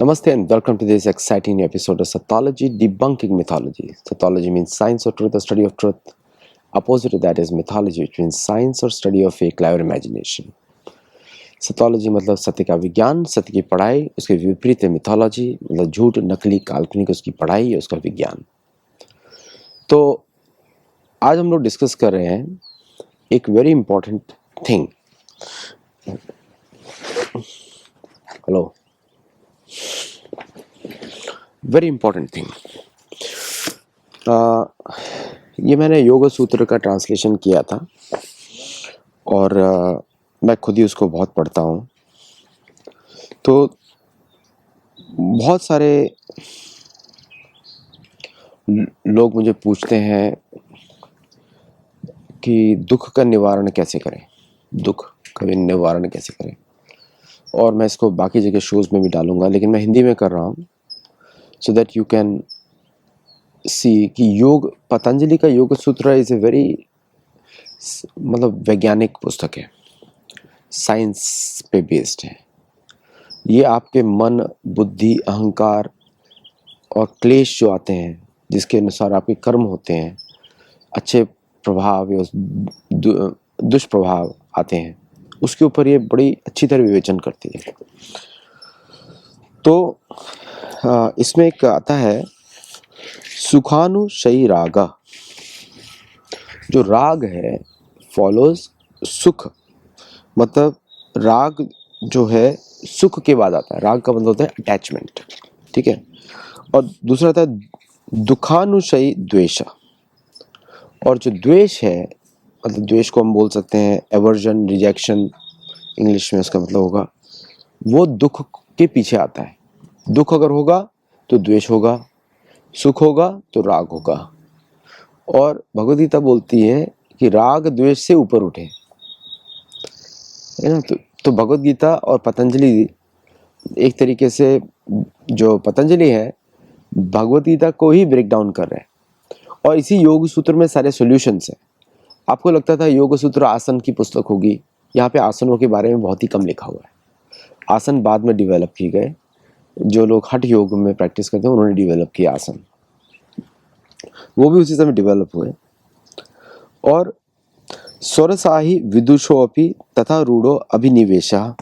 Namaste and welcome to this exciting episode of Sathology Debunking Mythology. Sathology means science or truth, or study of truth. Opposite to that is mythology, which means science or study of fake lie or imagination. Sathology मतलब सत्य का विज्ञान, सत्य की पढ़ाई, उसके विपरीत है mythology मतलब झूठ, नकली, काल्पनिक उसकी पढ़ाई, उसका विज्ञान. तो आज हम लोग डिस्कस कर रहे हैं एक very important thing. Hello, very important thing. ये मैंने योग सूत्र का ट्रांसलेशन किया था और मैं खुद ही उसको बहुत पढ़ता हूँ. तो बहुत सारे लोग मुझे पूछते हैं कि दुख का निवारण कैसे करें, दुख का निवारण कैसे करें. और मैं इसको बाकी जगह शोज़ में भी डालूंगा, लेकिन मैं हिंदी में कर रहा हूँ so that you can see कि योग, पतंजलि का योग सूत्र इज़ ए वेरी मतलब वैज्ञानिक पुस्तक है, साइंस पे बेस्ड है. ये आपके मन, बुद्धि, अहंकार और क्लेश जो आते हैं, जिसके अनुसार आपके कर्म होते हैं, अच्छे प्रभाव या दुष्प्रभाव आते हैं, उसके ऊपर ये बड़ी अच्छी तरह विवेचन करती है. तो इसमें एक आता है सुखानुशयी रागा. जो राग है फॉलोज सुख, मतलब राग जो है सुख के बाद आता है. राग का मतलब होता है अटैचमेंट, ठीक है. और दूसरा आता है दुखानुशयी द्वेषा. और जो द्वेष है, मतलब द्वेष को हम बोल सकते हैं एवर्जन, रिजेक्शन, इंग्लिश में उसका मतलब होगा, वो दुख के पीछे आता है. दुख अगर होगा तो द्वेष होगा, सुख होगा तो राग होगा. और भगवद गीता बोलती है कि राग द्वेष से ऊपर उठे, है ना. तो भगवद गीता और पतंजलि एक तरीके से, जो पतंजलि है भगवद गीता को ही ब्रेक डाउन कर रहे हैं. और इसी योग सूत्र में सारे सॉल्यूशंस हैं. आपको लगता था योग सूत्र आसन की पुस्तक होगी, यहाँ पे आसनों के बारे में बहुत ही कम लिखा हुआ है. आसन बाद में डेवलप किए गए. जो लोग हठ योग में प्रैक्टिस करते हैं उन्होंने डेवलप किया आसन, वो भी उसी समय डेवलप हुए. और स्वरसाही विदुषोऽपि तथा रूढ़ो अभिनिवेशः.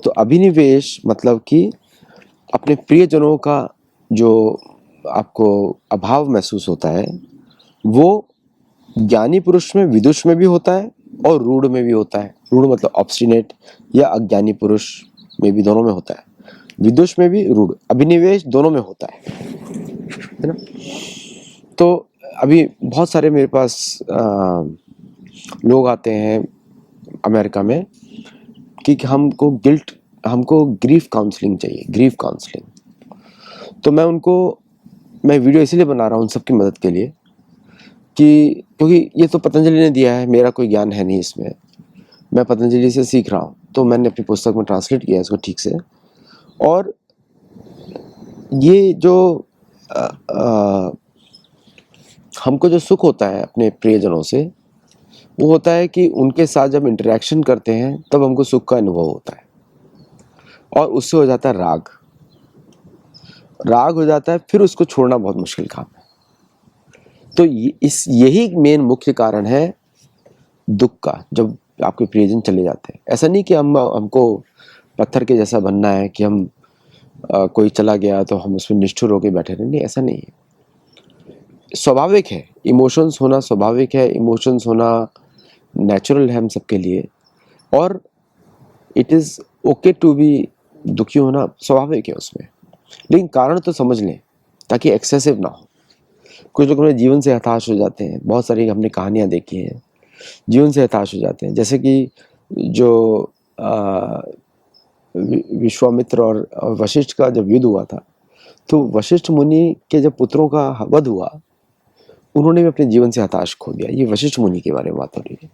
तो अभिनिवेश मतलब कि अपने प्रियजनों का जो आपको अभाव महसूस होता है, वो ज्ञानी पुरुष में, विदुष में भी होता है और रूढ़ में भी होता है. रूढ़ मतलब ऑब्स्टिनेट या अज्ञानी पुरुष में भी, दोनों में होता है. विदुष में भी, रूढ़, अभिनिवेश दोनों में होता है ना. तो अभी बहुत सारे मेरे पास लोग आते हैं अमेरिका में कि हमको ग्रीफ काउंसलिंग चाहिए, ग्रीफ काउंसलिंग. तो मैं वीडियो इसलिए बना रहा हूँ उन सबकी मदद के लिए कि क्योंकि ये तो पतंजलि ने दिया है, मेरा कोई ज्ञान है नहीं इसमें, मैं पतंजलि से सीख रहा हूँ. तो मैंने अपनी पुस्तक में ट्रांसलेट किया है इसको ठीक से. और ये जो हमको जो सुख होता है अपने प्रियजनों से, वो होता है कि उनके साथ जब इंटरेक्शन करते हैं तब हमको सुख का अनुभव होता है. और उससे हो जाता है राग. राग हो जाता है, फिर उसको छोड़ना बहुत मुश्किल काम है. तो यही मेन मुख्य कारण है दुख का, जब आपके प्रियजन चले जाते हैं. ऐसा नहीं कि हमको पत्थर के जैसा बनना है कि हम कोई चला गया तो हम उसमें निष्ठुर होकर बैठे रहे. नहीं, ऐसा नहीं है. स्वाभाविक है, इमोशंस होना स्वाभाविक है, इमोशंस होना नेचुरल है हम सबके लिए. और it is okay to be, दुखी होना स्वाभाविक है उसमें. लेकिन कारण तो समझ लें ताकि एक्सेसिव ना हो. कुछ लोग अपने जीवन से हताश हो जाते हैं. बहुत सारी हमने कहानियाँ देखी हैं, जीवन से हताश हो जाते हैं. जैसे कि जो विश्वामित्र और वशिष्ठ का जब युद्ध हुआ था, तो वशिष्ठ मुनि के जब पुत्रों का वध हुआ, उन्होंने भी अपने जीवन से हताश खो दिया. ये वशिष्ठ मुनि के बारे में बात हो रही है.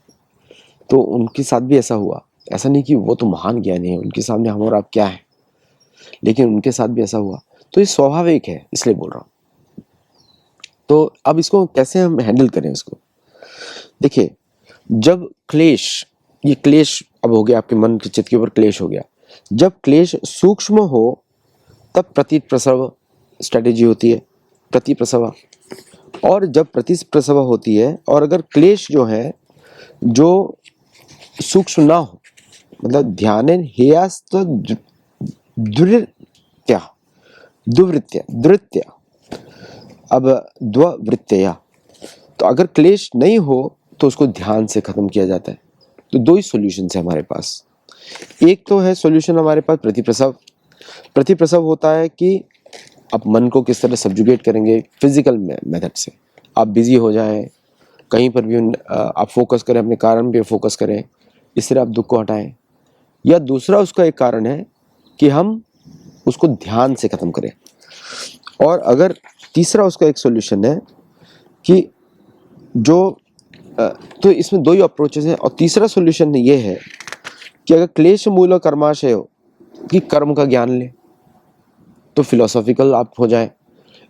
तो उनके साथ भी ऐसा हुआ. ऐसा नहीं कि वो तो महान ज्ञानी है, उनके सामने हम और आप क्या है, लेकिन उनके साथ भी ऐसा हुआ. तो ये स्वाभाविक है, इसलिए बोल रहा हूँ. तो अब इसको कैसे हम हैंडल करें इसको. देखिए, जब क्लेश, ये क्लेश अब हो गया आपके मन के चित्त के ऊपर क्लेश हो गया. जब क्लेश सूक्ष्म हो तब प्रतिप्रसव स्ट्रेटेजी होती है, प्रतिप्रसव। और जब प्रतिप्रसव होती है और अगर क्लेश जो है जो सूक्ष्म ना हो, मतलब ध्यान हेयास्त दुर्वृत्या दुर्वृत्या दुर्वृत्या अब द्ववृत्तया, तो अगर क्लेश नहीं हो तो उसको ध्यान से खत्म किया जाता है। तो दो ही सॉल्यूशंस है हमारे पास। एक तो है सॉल्यूशन हमारे पास प्रतिप्रसव। प्रतिप्रसव होता है कि आप मन को किस तरह सब्जुगेट करेंगे फिजिकल मेथड से। आप बिजी हो जाएं, कहीं पर भी आप फोकस करें, अपने कारण पे फोकस करें, इस तरह आप दुख को हटाएं। या दूसरा उसका एक कारण है कि हम उसको ध्यान से खत्म करें। और अगर तीसरा उसका एक सॉल्यूशन है कि जो तो इसमें दो ही अप्रोचेस हैं। और तीसरा सॉल्यूशन ये है कि अगर क्लेश मूल कर्माशय हो कि कर्म का ज्ञान लें, तो फिलोसॉफिकल आप हो जाए।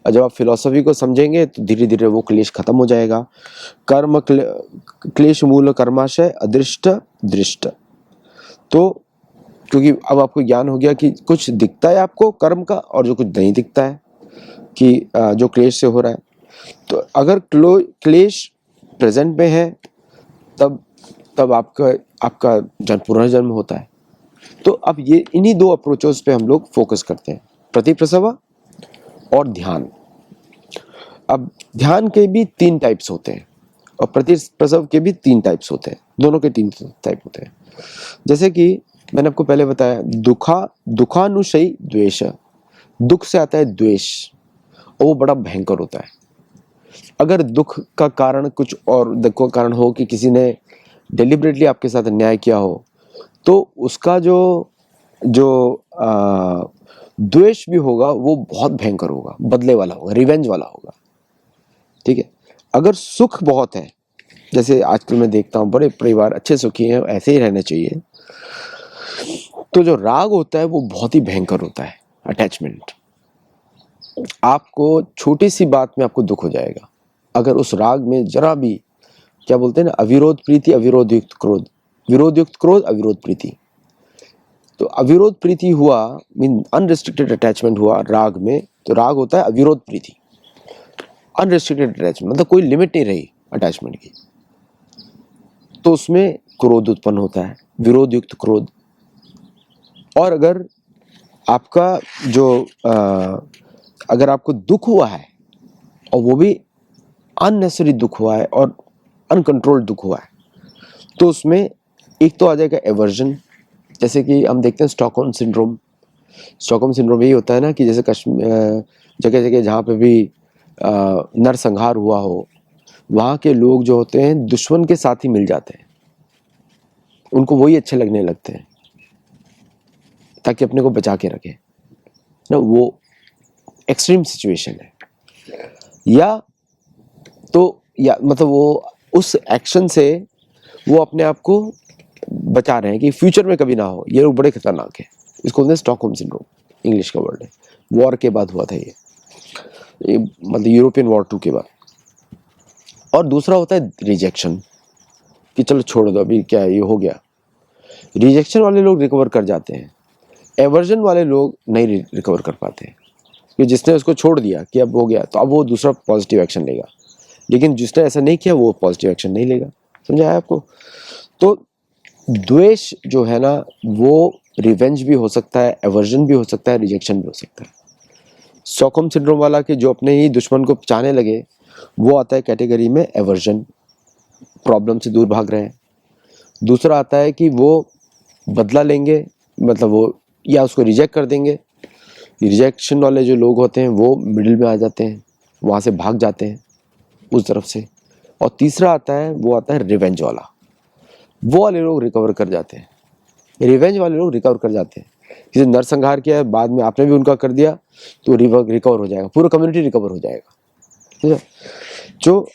और जब आप फिलोसॉफी को समझेंगे तो धीरे धीरे वो क्लेश खत्म हो जाएगा। कर्म क्लेश मूल कर्माशय अदृष्ट दृष्ट। तो क्योंकि अब आपको ज्ञान हो गया कि कुछ दिखता है आपको कर्म का और जो कुछ नहीं दिखता है कि जो क्लेश से हो रहा है। तो अगर क्लेश प्रेजेंट में है तब आपका जन्म पुनर्जन्म होता है। तो अब ये इन्हीं दो अप्रोचेस पे हम लोग फोकस करते हैं, प्रतिप्रसव और ध्यान। अब ध्यान के भी 3 टाइप्स होते हैं और प्रतिप्रसव के भी 3 टाइप्स होते हैं, दोनों के 3 टाइप होते हैं। जैसे कि मैंने आपको पहले बताया, दुखानुशयी द्वेष, दुख से आता है द्वेष और वो बड़ा भयंकर होता है। अगर दुख का कारण कुछ और दुख का कारण हो कि किसी ने डेलिबरेटली आपके साथ अन्याय किया हो, तो उसका जो द्वेष भी होगा वो बहुत भयंकर होगा, बदले वाला होगा, रिवेंज वाला होगा। ठीक है। अगर सुख बहुत है, जैसे आजकल मैं देखता हूँ बड़े परिवार अच्छे सुखी हैं, ऐसे ही रहना चाहिए, तो जो राग होता है वो बहुत ही भयंकर होता है, अटैचमेंट। आपको छोटी सी बात में आपको दुख हो जाएगा अगर उस राग में जरा भी, क्या बोलते हैं ना, अविरोध प्रीति अविरोध युक्त क्रोध, विरोध युक्त क्रोध अविरोध प्रीति। तो अविरोध प्रीति हुआ मीन अनरिस्ट्रिक्टेड अटैचमेंट हुआ राग में, तो राग होता है अविरोध प्रीति, अनरिस्ट्रिक्टेड अटैचमेंट, मतलब कोई लिमिट नहीं रही अटैचमेंट की। तो उसमें क्रोध उत्पन्न होता है, विरोध युक्त क्रोध। और अगर आपका अगर आपको दुख हुआ है और वो भी अननेसेसरी दुख हुआ है और अनकंट्रोल्ड दुख हुआ है, तो उसमें एक तो आ जाएगा एवर्जन। जैसे कि हम देखते हैं स्टॉकहोम सिंड्रोम। स्टॉकहोम सिंड्रोम यही होता है ना कि जैसे जगह जगह जहाँ पे भी नरसंहार हुआ हो, वहाँ के लोग जो होते हैं दुश्मन के साथ ही मिल जाते हैं, उनको वही अच्छे लगने लगते हैं ताकि अपने को बचा के रखे ना। वो एक्सट्रीम सिचुएशन है। या मतलब वो उस एक्शन से वो अपने आप को बचा रहे हैं कि फ्यूचर में कभी ना हो। ये लोग बड़े खतरनाक है। इसको बोलते हैं स्टॉकहोम सिंड्रोम, इंग्लिश का वर्ड है। वॉर के बाद हुआ था ये मतलब यूरोपियन वॉर 2 के बाद। और दूसरा होता है रिजेक्शन, कि चलो छोड़ दो, अभी क्या है, ये हो गया। रिजेक्शन वाले लोग रिकवर कर जाते हैं, एवर्जन वाले लोग नहीं रिकवर कर पाते हैं। कि जिसने उसको छोड़ दिया कि अब हो गया, तो अब वो दूसरा पॉजिटिव एक्शन लेगा, लेकिन जिसने ऐसा नहीं किया वो पॉजिटिव एक्शन नहीं लेगा। समझा है आपको? तो द्वेष जो है ना, वो रिवेंज भी हो सकता है, एवर्जन भी हो सकता है, रिजेक्शन भी हो सकता है। स्टॉकहोम सिंड्रोम वाला के जो अपने ही दुश्मन को चाहने लगे, वो आता है कैटेगरी में एवर्जन, प्रॉब्लम से दूर भाग रहे हैं। दूसरा आता है कि वो बदला लेंगे, मतलब वो या उसको रिजेक्ट कर देंगे। रिजेक्शन वाले जो लोग होते हैं वो मिडिल में आ जाते हैं, वहाँ से भाग जाते हैं उस तरफ से। और तीसरा आता है, वो आता है रिवेंज वाला। वो वाले लोग रिकवर कर जाते हैं, रिवेंज वाले लोग रिकवर कर जाते हैं। किसी नरसंहार किया है, बाद में आपने भी उनका कर दिया, तो रिकवर हो जाएगा, पूरा कम्युनिटी रिकवर हो जाएगा। ठीक है। जो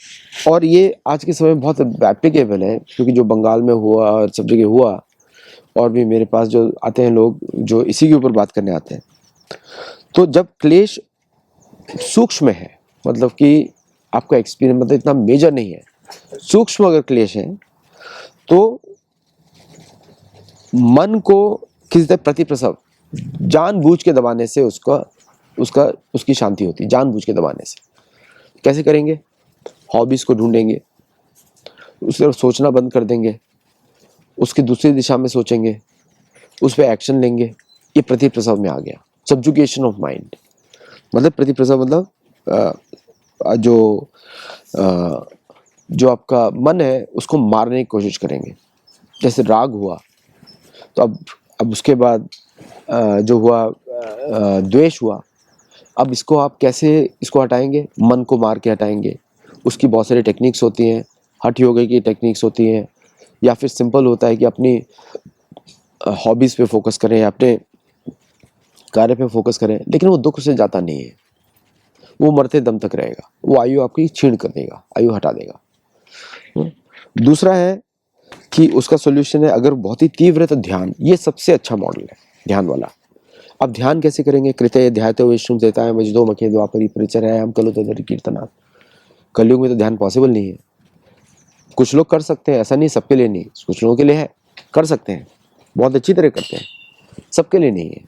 और ये आज के समय में बहुत एप्लीकेबल है, क्योंकि जो बंगाल में हुआ और सब जगह हुआ, और भी मेरे पास जो आते हैं लोग जो इसी के ऊपर बात करने आते हैं। तो जब क्लेश सूक्ष्म है, मतलब कि आपका एक्सपीरियंस मतलब इतना मेजर नहीं है, सूक्ष्म अगर क्लेश है, तो मन को किसी तरह प्रतिप्रसव जानबूझ के दबाने से उसका उसकी शांति होती है जानबूझ के दबाने से। कैसे करेंगे? हॉबीज़ को ढूंढेंगे, उस तरफ सोचना बंद कर देंगे, उसकी दूसरी दिशा में सोचेंगे, उस पर एक्शन लेंगे। ये प्रतिप्रसव में आ गया, सब्जुगेशन ऑफ माइंड। मतलब प्रतिप्रसव मतलब जो आपका मन है उसको मारने की कोशिश करेंगे। जैसे राग हुआ तो अब उसके बाद जो हुआ द्वेष हुआ, अब इसको आप कैसे इसको हटाएंगे? मन को मार के हटाएंगे। उसकी बहुत सारी टेक्निक्स होती हैं, हठ योगा की टेक्निक्स होती हैं, या फिर सिंपल होता है कि अपनी हॉबीज़ पे फोकस करें या अपने कार्य पे फोकस करें। लेकिन वो दुख से जाता नहीं है, वो मरते दम तक रहेगा, वो आयु आपकी छीण कर देगा, आयु हटा देगा। दूसरा है कि उसका सोल्यूशन है अगर बहुत ही तीव्र है तो ध्यान। ये सबसे अच्छा मॉडल है ध्यान वाला। अब ध्यान कैसे करेंगे? कृतये ध्यातो विष्णु देता है मजदो मखे द्वापरी परिचर्या हम कलो तदरि कीर्तनात्। कलयुग में तो ध्यान पॉसिबल नहीं है। कुछ लोग कर सकते हैं, ऐसा नहीं सबके लिए नहीं, कुछ लोगों के लिए है, कर सकते हैं, बहुत अच्छी तरह करते हैं, सबके लिए नहीं है।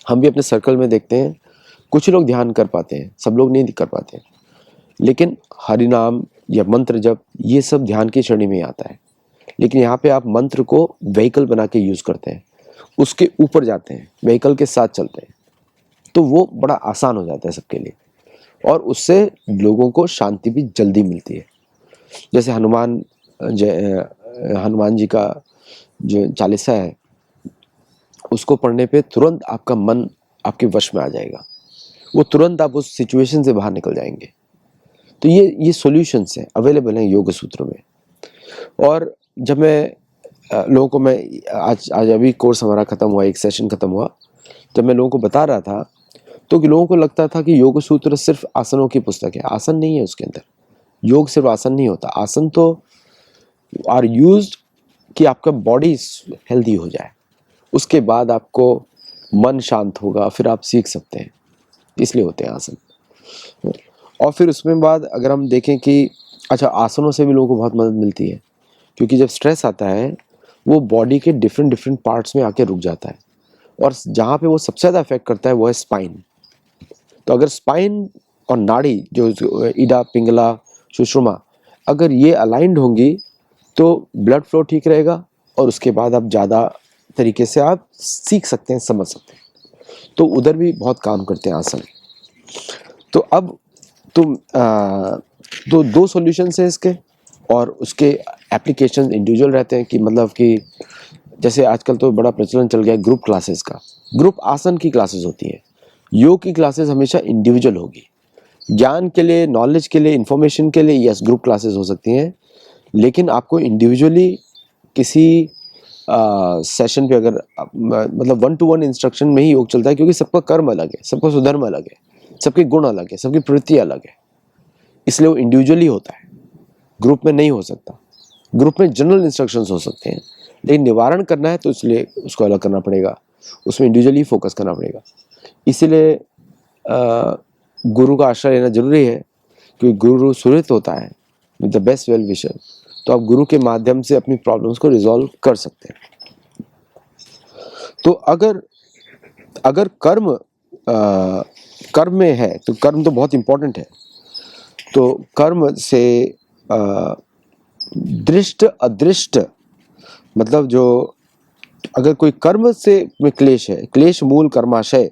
हम भी अपने सर्कल में देखते हैं, कुछ लोग ध्यान कर पाते हैं, सब लोग नहीं कर पाते। लेकिन हरिनाम या मंत्र जप ये सब ध्यान की श्रेणी में आता है। लेकिन यहाँ पे आप मंत्र को व्हीकल बना के यूज करते हैं, उसके ऊपर जाते हैं, व्हीकल के साथ चलते हैं, तो वो बड़ा आसान हो जाता है सबके लिए, और उससे लोगों को शांति भी जल्दी मिलती है। जैसे हनुमान जी का जो चालीसा है, उसको पढ़ने पे तुरंत आपका मन आपके वश में आ जाएगा, वो तुरंत आप उस सिचुएशन से बाहर निकल जाएंगे। तो ये सॉल्यूशंस हैं, अवेलेबल हैं योग सूत्र में। और जब मैं लोगों को मैं आज अभी कोर्स हमारा ख़त्म हुआ, एक सेशन ख़त्म हुआ, जब मैं लोगों को बता रहा था तो लोगों को लगता था कि योग सूत्र सिर्फ आसनों की पुस्तक है। आसन नहीं है उसके अंदर, योग सिर्फ आसन नहीं होता। आसन तो आर यूज्ड कि आपका बॉडी हेल्दी हो जाए, उसके बाद आपको मन शांत होगा, फिर आप सीख सकते हैं, इसलिए होते हैं आसन। और फिर उसमें बाद अगर हम देखें कि अच्छा, आसनों से भी लोगों को बहुत मदद मिलती है, क्योंकि जब स्ट्रेस आता है वो बॉडी के डिफरेंट पार्ट्स में आके रुक जाता है, और जहाँ पे वो सबसे ज़्यादा अफेक्ट करता है वो है स्पाइन। तो अगर स्पाइन और नाड़ी जो इडा पिंगला सुषुम्ना अगर ये अलाइंड होंगी तो ब्लड फ्लो ठीक रहेगा, और उसके बाद आप ज़्यादा तरीके से आप सीख सकते हैं, समझ सकते हैं। तो उधर भी बहुत काम करते हैं आसन। तो अब तुम तो दो सॉल्यूशंस हैं इसके, और उसके एप्लीकेशन इंडिविजुअल रहते हैं। कि मतलब कि जैसे आजकल तो बड़ा प्रचलन चल गया है ग्रुप क्लासेस का। ग्रुप आसन की क्लासेस होती है, योग की क्लासेस हमेशा इंडिविजुअल होगी। ज्ञान के लिए, नॉलेज के लिए, इंफॉर्मेशन के लिए यस ग्रुप क्लासेस हो सकती हैं, लेकिन आपको इंडिविजुअली किसी सेशन पे अगर मतलब 1-to-1 इंस्ट्रक्शन में ही योग चलता है, क्योंकि सबका कर्म अलग है, सबका स्वधर्म अलग है, सबके गुण अलग है, सबकी प्रवृत्ति अलग है, इसलिए वो इंडिविजुअली होता है, ग्रुप में नहीं हो सकता। ग्रुप में जनरल इंस्ट्रक्शंस हो सकते हैं, लेकिन निवारण करना है तो इसलिए उसको अलग करना पड़ेगा, उसमें इंडिविजुअली फोकस करना पड़ेगा। इसीलिए गुरु का आश्रय लेना जरूरी है, क्योंकि गुरु सुहृत होता है with the best well wisher. तो आप गुरु के माध्यम से अपनी प्रॉब्लम्स को रिजॉल्व कर सकते हैं। तो अगर कर्म में है तो कर्म तो बहुत इंपॉर्टेंट है। तो कर्म से दृष्ट अदृष्ट, मतलब जो अगर कोई कर्म से में क्लेश है, क्लेश मूल कर्माशय,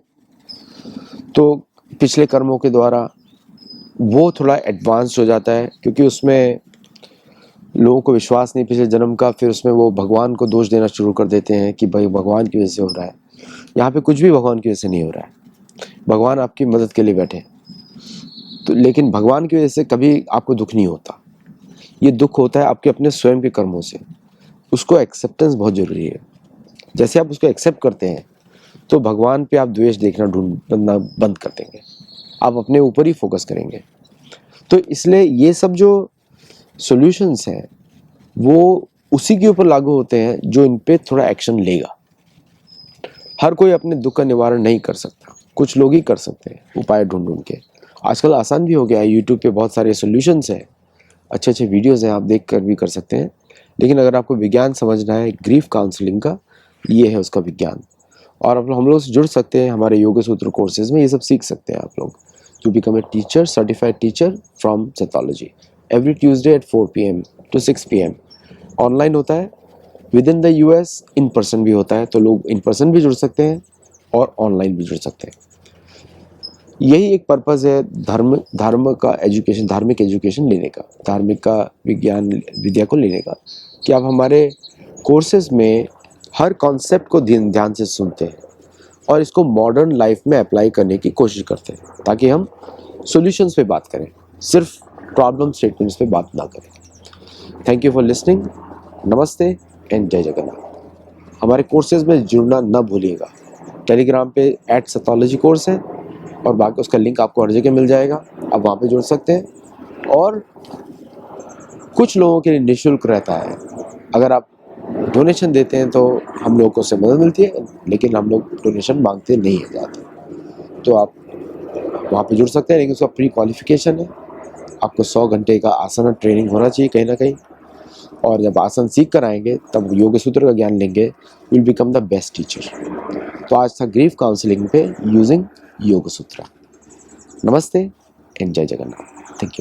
तो पिछले कर्मों के द्वारा वो थोड़ा एडवांस हो जाता है, क्योंकि उसमें लोगों को विश्वास नहीं पिछले जन्म का, फिर उसमें वो भगवान को दोष देना शुरू कर देते हैं कि भाई भगवान की वजह से हो रहा है। यहाँ पे कुछ भी भगवान की वजह से नहीं हो रहा है, भगवान आपकी मदद के लिए बैठे। तो लेकिन भगवान की वजह से कभी आपको दुख नहीं होता, ये दुख होता है आपके अपने स्वयं के कर्मों से। उसको एक्सेप्टेंस बहुत जरूरी है। जैसे आप उसको एक्सेप्ट करते हैं तो भगवान पे आप द्वेष देखना ढूंढना बंद कर देंगे, आप अपने ऊपर ही फोकस करेंगे। तो इसलिए ये सब जो सॉल्यूशंस हैं वो उसी के ऊपर लागू होते हैं जो इन पे थोड़ा एक्शन लेगा। हर कोई अपने दुख का निवारण नहीं कर सकता, कुछ लोग ही कर सकते हैं उपाय ढूंढ के। आजकल आसान भी हो गया है, यूट्यूब पे बहुत सारे सॉल्यूशंस हैं, अच्छे अच्छे वीडियोस हैं, आप देख कर भी कर सकते हैं। लेकिन अगर आपको विज्ञान समझना है ग्रीफ काउंसलिंग का, ये है उसका विज्ञान। और अब हम लोग से जुड़ सकते हैं हमारे योग सूत्र कोर्सेज में, ये सब सीख सकते हैं आप लोग। To become a teacher, certified teacher from Sethology, every Tuesday at 4 PM to 6 PM। Online होता है, विद इन द US इन पर्सन भी होता है, तो लोग इन पर्सन भी जुड़ सकते हैं और ऑनलाइन भी जुड़ सकते हैं। यही एक पर्पज़ है धर्म का एजुकेशन, धार्मिक एजुकेशन लेने का, धार्मिक का विद्या को लेने का, कि आप हमारे कोर्सेज में हर कॉन्सेप्ट को ध्यान से सुनते हैं और इसको मॉडर्न लाइफ में अप्लाई करने की कोशिश करते हैं, ताकि हम सॉल्यूशंस पे बात करें, सिर्फ प्रॉब्लम स्टेटमेंट्स पे बात ना करें। Thank you for listening. नमस्ते एंड जय जगन्नाथ। हमारे कोर्सेज में जुड़ना न भूलिएगा। टेलीग्राम पे @सेथोलॉजी कोर्स है और बाकी उसका लिंक आपको हर जगह मिल जाएगा, आप वहाँ पे जुड़ सकते हैं। और कुछ लोगों के लिए निःशुल्क रहता है, अगर आप डोनेशन देते हैं तो हम लोगों को उससे मदद मिलती है, लेकिन हम लोग डोनेशन मांगते नहीं हैं ज़्यादा, तो आप वहाँ पे जुड़ सकते हैं। लेकिन उसका प्री क्वालिफिकेशन है, आपको 100 घंटे का आसन ट्रेनिंग होना चाहिए कहीं ना कहीं, और जब आसन सीख कर आएंगे तब योग सूत्र का ज्ञान लेंगे, will become the best teacher. तो आज था ग्रीफ काउंसलिंग पे यूजिंग योग सूत्र। नमस्ते एंड जय जगन्नाथ। Thank you.